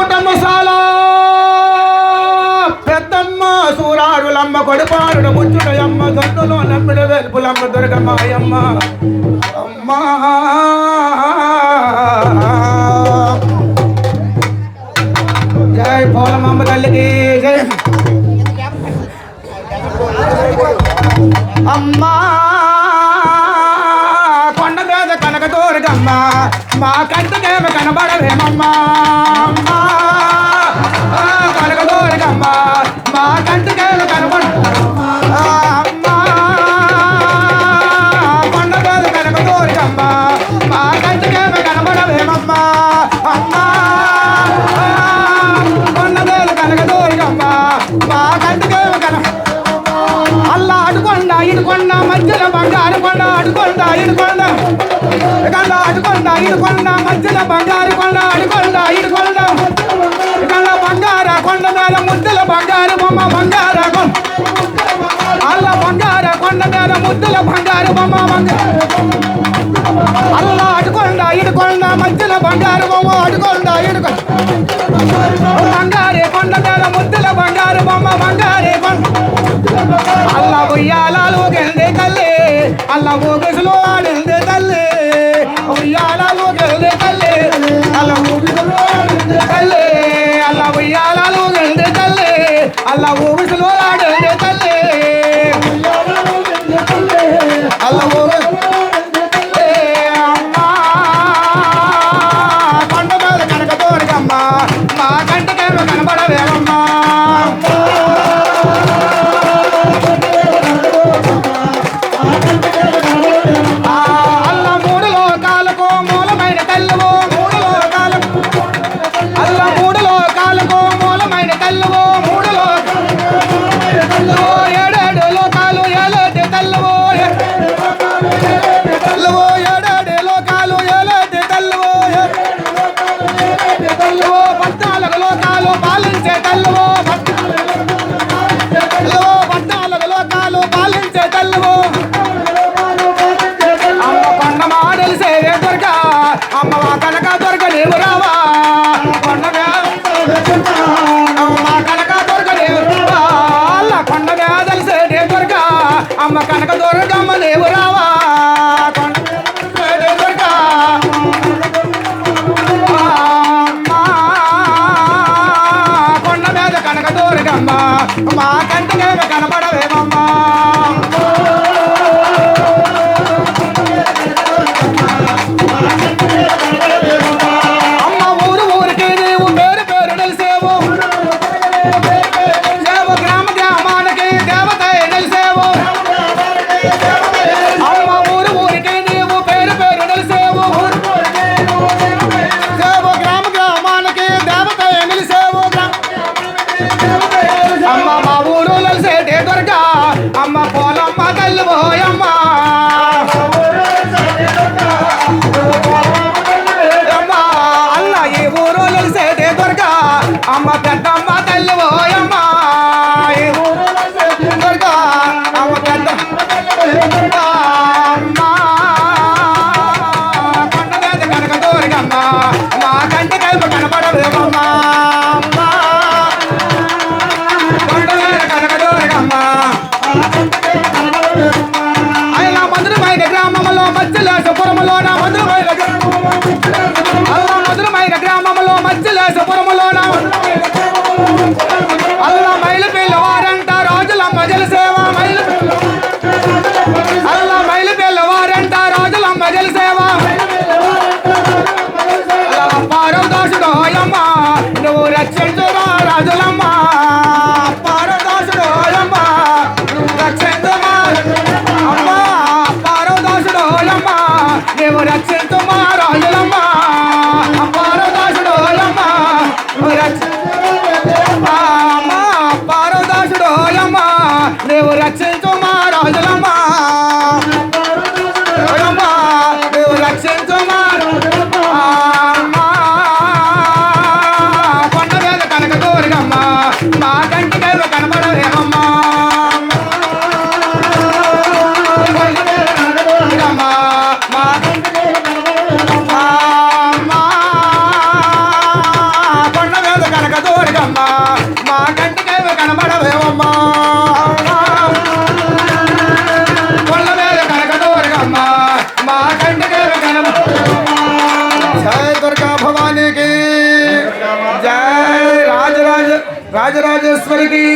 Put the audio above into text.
కుటుంబశాల పెద్దమ్మ సూరారులమ్మ కొడుపారుడు ముచ్చుడయమ్మ దొడ్డులో నమ్మిడు వెలుపులమ్మ దుర్గమ్మాయమ్మ అమ్మా జై పోలమమ్మ తల్లికి జై అమ్మా కొండ మీద కనక దూరగమ్మ మా కంటికేమ కనబడవేమమ్మా కనక దూరగమ్మ మా కంటికేమ కనబడ అమ్మా కొండ మీద కనక దూరగమ్మ మా కంటికేమ కనబడవేమమ్మా అమ్మా కొండ మీద కనక దూరగమ్మ మా కంటికేమ కన అల్లా అడుకొండ ఇడుకొండ మధ్యలో బంగారు కొండ అడుకొండ ఇడుకొండ ఇకల్లా అడుకొండ ఇడుకొండ మధ్యలో బంగారు కొండ అడుకొండ ఇడుకొండ ఇకల్లా బంగార కొండ మీద ముద్దుల బంగారు బొమ్మ బంగార అల్లా బంగార కొండ మీద ముద్దుల బంగారు బొమ్మ అల్లా అడుకొండ ఇడుకొండ మధ్యలో బంగారు బొమ్మ అడుకొండ ఇడుకొండ బంగారే కొండ మీద ముద్దుల బంగారు బొమ్మ బంగారే కొండ అల్లా ఉయ్యాలాలు గెల్దే తల్లి అల్లా ఊగిసులు ఆడిందే తల్లి ఉయ్యాలాలు గెల్దే తల్లి అల్లా ఊగిసులు ఆడిందే తల్లి అల్లా ఉయ్యాలాలు గెల్దే తల్లి అల్లా ఊగిసులు ఆడిందే తల్లి అల్లా ఊగిసులు అమ్మా కొండ మీద కనక తోడుగమ్మ మా కంటికేమో కనబడవేమమ్మా అమ్మ కనక దొరక నీవు రావా కొండగా అమ్మ కనక దొరక నీవు రావా అల్ల కొండ తెలిసే దొరక అమ్మ కనక దొరకమ్మ నీవు రావా కొండ దొరక కొండ మీద కనక దొరకమ్మ మా కంటికేమో కనపడవేమమ్మా రాజరాజేశ్వరికి